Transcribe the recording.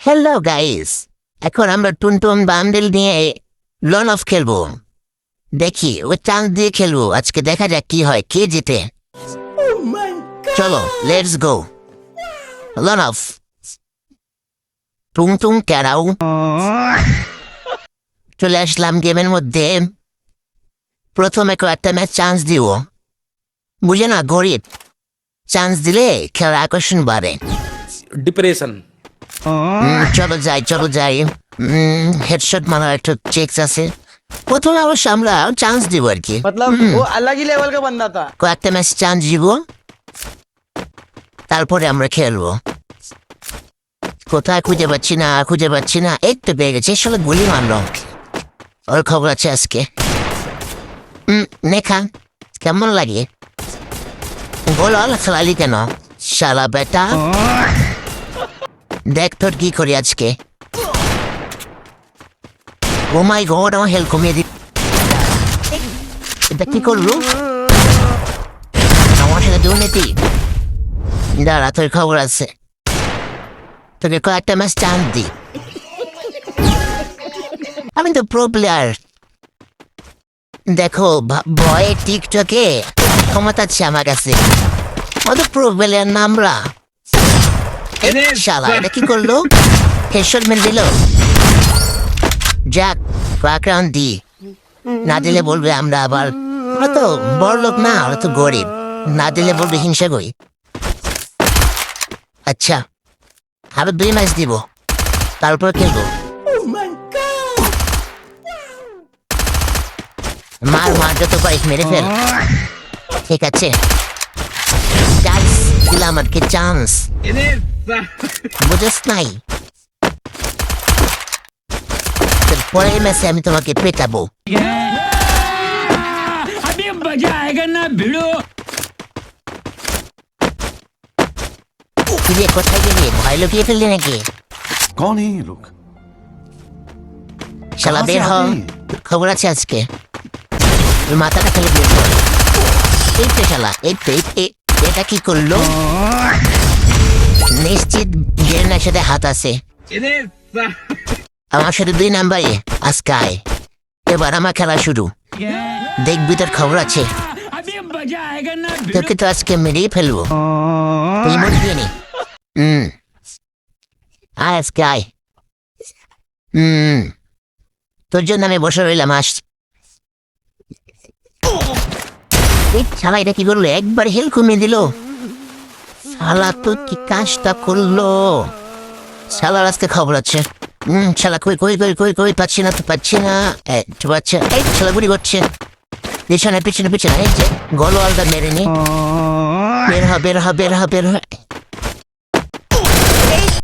Hello guys, এখন আমরা টুনটুন bundle নিয়ে লন অফ খেলবো। দেখি ও চান্স দিয়ে খেলবো আজকে, দেখা যাক কি হয়, কে জিতে। চলো লেটস গো। Loan of টুংটুং ক্যারাও। চলে আসলাম গেমের মধ্যে। প্রথমে কয়েকটা ম্যাচ চান্স দিব, বুঝে না, গরিব। চান্স দিলে খেলার আকর্ষণ বাড়ে। डिप्रेशन চলো যাই। হেডশট মারার একটা চেক্স আছে। প্রথমে অবশ্য আমরা চান্স দিব আর কি, मतलब वो अलग ही लेवल का बंदा था। কয়েকটা ম্যাচ চান্স দিব, তারপরে আমরা খেলবো। কোথায় খুঁজে পাচ্ছি না। এই তো পেয়ে গেছে, আসলে গুলি মারলো। ওর খবর আছে আজকে। নেখা কেমন লাগে? গোল খেলালি কেন শালা বেটা? দেখ তোর কি করি আজকে। ও মাই গড, আমার হেল কমিয়ে দি। এটা কি করলো? আমার সাথে দুর্নীতি। দাঁড়া, তোর খবর আছে, তোকে কয়েকটা ম্যাচ চান্স দি। আমি তো প্রো প্লেয়ার। দেখো ভয়ে টিকটকে ক্ষমতা আছে আমার কাছে। অত প্রো প্লেয়ার না আমরা। শালা এটা কি করলো? হেডশট মেরে দিল। যাক, কয়েক রাউন্ড দি, না দিলে বলবে আমরা আবার ওরা তো বড় লোক না, ওরা তো গরিব। না দিলে বলবে হিংসা করি। আচ্ছা, আরো 2 ম্যাচ দিব, তারপর খেলবো। মার যত পারিস মেরে ফেল। ঠিক আছে, চান্স দিলাম আর কি, চান্স বুঝেস নাই। পরের ম্যাচে আমি তোমাকে পেটাবো। अभी मजा आएगा ना भिड़ो। কিরে কোথায় গেলি? ভয় লুকিয়ে ফেললি নাকি? कौन है ये लोग? শালা বের হ, খবর আছে আজকে। ওর মাথাটা খালি বের কর। এই তো শালা, এটা কি করলো? নিশ্চিত গেরেনার সাথে হাত আছে। আমার সাথে 2 নাম্বারে আজকে আয়। এবার আমার খেলা শুরু, দেখবি তোর খবর আছে। अभी मजा आएगा ना তোকে তো আজকে মেরেই ফেলবো। তুই মন দিয়ে নি। আয় আজকে আয়। তোর জন্য আমি বসে রইলাম, আস। এই শালা এটা কি করলো? একবার হেল কমিয়ে দিল। শালা তো কি কাজটা করলো? শালার আজকে খবর আছে। শালা কই পাচ্ছি না। এই শালা গুলি করছে পিছনে। এই যে গলওয়ালটা মেরে নি। বের হ।